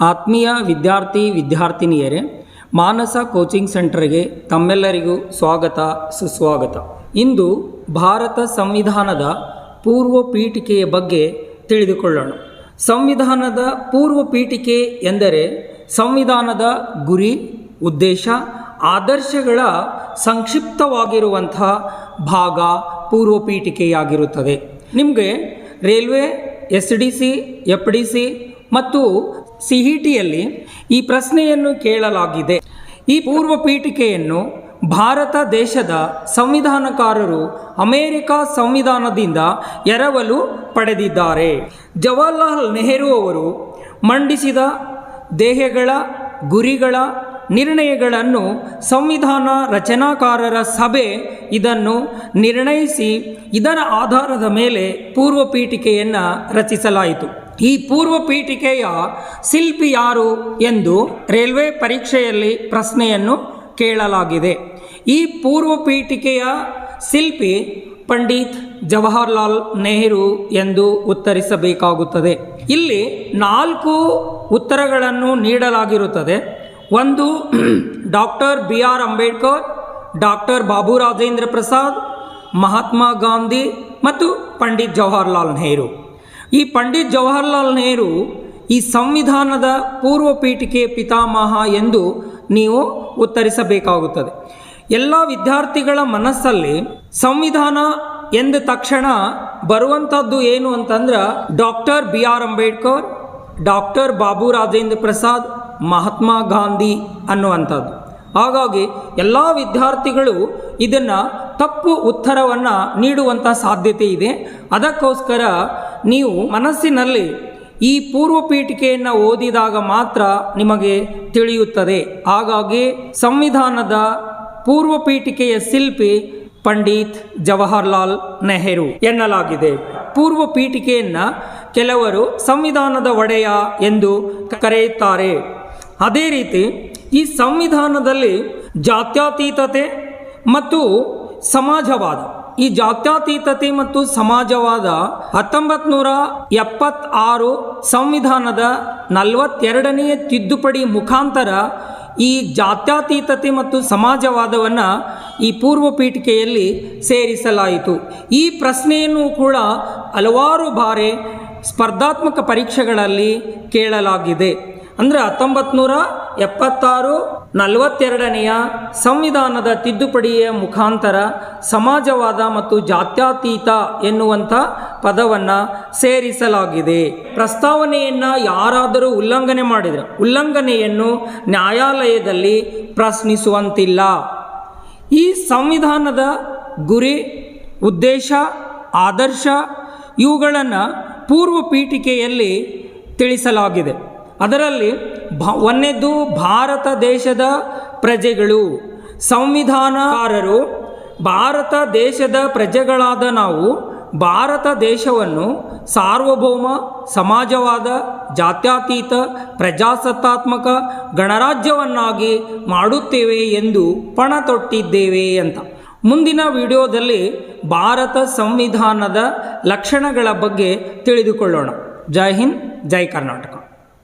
ಆತ್ಮೀಯ ವಿದ್ಯಾರ್ಥಿನಿಯರೇ, ಮಾನಸ ಕೋಚಿಂಗ್ ಸೆಂಟರ್ಗೆ ತಮ್ಮೆಲ್ಲರಿಗೂ ಸ್ವಾಗತ ಸುಸ್ವಾಗತ. ಇಂದು ಭಾರತ ಸಂವಿಧಾನದ ಪೂರ್ವ ಪೀಠಿಕೆಯ ಬಗ್ಗೆ ತಿಳಿದುಕೊಳ್ಳೋಣ. ಸಂವಿಧಾನದ ಪೂರ್ವ ಪೀಠಿಕೆ ಎಂದರೆ ಸಂವಿಧಾನದ ಗುರಿ, ಉದ್ದೇಶ, ಆದರ್ಶಗಳ ಸಂಕ್ಷಿಪ್ತವಾಗಿರುವಂತಹ ಭಾಗ ಪೂರ್ವ ಪೀಠಿಕೆಯಾಗಿರುತ್ತದೆ. ನಿಮಗೆ ರೈಲ್ವೆ, SDC, FDC ಮತ್ತು CETಯಲ್ಲಿ ಈ ಪ್ರಶ್ನೆಯನ್ನು ಕೇಳಲಾಗಿದೆ. ಈ ಪೂರ್ವ ಪೀಠಿಕೆಯನ್ನು ಭಾರತ ದೇಶದ ಸಂವಿಧಾನಕಾರರು ಅಮೆರಿಕ ಸಂವಿಧಾನದಿಂದ ಎರವಲು ಪಡೆದಿದ್ದಾರೆ. ಜವಾಹರ್ಲಾಲ್ ನೆಹರು ಅವರು ಮಂಡಿಸಿದ ಧ್ಯೇಯಗಳ, ಗುರಿಗಳ, ನಿರ್ಣಯಗಳನ್ನು ಸಂವಿಧಾನ ರಚನಾಕಾರರ ಸಭೆ ಇದನ್ನು ನಿರ್ಣಯಿಸಿ ಇದರ ಆಧಾರದ ಮೇಲೆ ಪೂರ್ವ ಪೀಠಿಕೆಯನ್ನು ರಚಿಸಲಾಯಿತು. ಈ ಪೂರ್ವ ಪೀಠಿಕೆಯ ಶಿಲ್ಪಿ ಯಾರು ಎಂದು ರೈಲ್ವೆ ಪರೀಕ್ಷೆಯಲ್ಲಿ ಪ್ರಶ್ನೆಯನ್ನು ಕೇಳಲಾಗಿದೆ. ಈ ಪೂರ್ವ ಪೀಠಿಕೆಯ ಶಿಲ್ಪಿ ಪಂಡಿತ್ ಜವಾಹರ್ಲಾಲ್ ನೆಹರು ಎಂದು ಉತ್ತರಿಸಬೇಕಾಗುತ್ತದೆ. ಇಲ್ಲಿ 4 ಉತ್ತರಗಳನ್ನು ನೀಡಲಾಗಿರುತ್ತದೆ. ಒಂದು doctor BR Ambedkar, doctor Babu Rajendra Prasad, Mahatma Gandhi ಮತ್ತು ಪಂಡಿತ್ ಜವಾಹರ್ಲಾಲ್ ನೆಹರು. ಈ ಪಂಡಿತ್ ಜವಾಹರ್ಲಾಲ್ ನೆಹರು ಈ ಸಂವಿಧಾನದ ಪೂರ್ವ ಪೀಠಿಕೆ ಪಿತಾಮಹ ಎಂದು ನೀವು ಉತ್ತರಿಸಬೇಕಾಗುತ್ತದೆ. ಎಲ್ಲ ವಿದ್ಯಾರ್ಥಿಗಳ ಮನಸ್ಸಲ್ಲಿ ಸಂವಿಧಾನ ಎಂದ ತಕ್ಷಣ ಬರುವಂಥದ್ದು ಏನು ಅಂತಂದ್ರೆ doctor BR Ambedkar, doctor Babu Rajendra Prasad, Mahatma Gandhi ಅನ್ನುವಂಥದ್ದು. ಹಾಗಾಗಿ ಎಲ್ಲ ವಿದ್ಯಾರ್ಥಿಗಳು ಇದನ್ನು ತಪ್ಪು ಉತ್ತರವನ್ನು ನೀಡುವಂಥ ಸಾಧ್ಯತೆ ಇದೆ. ಅದಕ್ಕೋಸ್ಕರ ನೀವು ಮನಸ್ಸಿನಲ್ಲಿ ಈ ಪೂರ್ವ ಪೀಠಿಕೆಯನ್ನು ಓದಿದಾಗ ಮಾತ್ರ ನಿಮಗೆ ತಿಳಿಯುತ್ತದೆ. ಹಾಗಾಗಿ ಸಂವಿಧಾನದ ಪೂರ್ವ ಪೀಠಿಕೆಯ ಶಿಲ್ಪಿ ಪಂಡಿತ್ ಜವಾಹರ್ಲಾಲ್ ನೆಹರು ಎನ್ನಲಾಗಿದೆ. ಪೂರ್ವ ಪೀಠಿಕೆಯನ್ನು ಕೆಲವರು ಸಂವಿಧಾನದ ಒಡೆಯ ಎಂದು ಕರೆಯುತ್ತಾರೆ. ಅದೇ ರೀತಿ ಈ ಸಂವಿಧಾನದಲ್ಲಿ ಜಾತ್ಯತೀತತೆ ಮತ್ತು ಸಮಾಜವಾದ, ಈ ಜಾತ್ಯತೀತತೆ ಮತ್ತು ಸಮಾಜವಾದ 1976 ಸಂವಿಧಾನದ 42ನೇ ತಿದ್ದುಪಡಿ ಮುಖಾಂತರ ಈ ಜಾತ್ಯತೀತತೆ ಮತ್ತು ಸಮಾಜವಾದವನ್ನು ಈ ಪೂರ್ವ ಪೀಠಿಕೆಯಲ್ಲಿ ಸೇರಿಸಲಾಯಿತು. ಈ ಪ್ರಶ್ನೆಯನ್ನು ಕೂಡ ಹಲವಾರು ಬಾರಿ ಸ್ಪರ್ಧಾತ್ಮಕ ಪರೀಕ್ಷೆಗಳಲ್ಲಿ ಕೇಳಲಾಗಿದೆ. ಅಂದರೆ 1976 42ನೇ ಸಂವಿಧಾನದ ತಿದ್ದುಪಡಿಯ ಮುಖಾಂತರ ಸಮಾಜವಾದ ಮತ್ತು ಜಾತ್ಯತೀತ ಎನ್ನುವಂಥ ಪದವನ್ನು ಸೇರಿಸಲಾಗಿದೆ. ಪ್ರಸ್ತಾವನೆಯನ್ನು ಯಾರಾದರೂ ಉಲ್ಲಂಘನೆ ಮಾಡಿದರೆ ಉಲ್ಲಂಘನೆಯನ್ನು ನ್ಯಾಯಾಲಯದಲ್ಲಿ ಪ್ರಶ್ನಿಸುವಂತಿಲ್ಲ. ಈ ಸಂವಿಧಾನದ ಗುರಿ, ಉದ್ದೇಶ, ಆದರ್ಶ ಇವುಗಳನ್ನು ಪೂರ್ವ ಪೀಠಿಕೆಯಲ್ಲಿ ತಿಳಿಸಲಾಗಿದೆ. ಅದರಲ್ಲಿ ಒಂದನೇದು ಭಾರತ ದೇಶದ ಪ್ರಜೆಗಳು. ಸಂವಿಧಾನಕಾರರು ಭಾರತ ದೇಶದ ಪ್ರಜೆಗಳಾದ ನಾವು ಭಾರತ ದೇಶವನ್ನು ಸಾರ್ವಭೌಮ, ಸಮಾಜವಾದ, ಜಾತ್ಯತೀತ, ಪ್ರಜಾಸತ್ತಾತ್ಮಕ ಗಣರಾಜ್ಯವನ್ನಾಗಿ ಮಾಡುತ್ತೇವೆ ಎಂದು ಪಣ ತೊಟ್ಟಿದ್ದೇವೆ ಅಂತ. ಮುಂದಿನ ವಿಡಿಯೋದಲ್ಲಿ ಭಾರತ ಸಂವಿಧಾನದ ಲಕ್ಷಣಗಳ ಬಗ್ಗೆ ತಿಳಿದುಕೊಳ್ಳೋಣ. ಜೈ ಹಿಂದ್, ಜೈ ಕರ್ನಾಟಕ.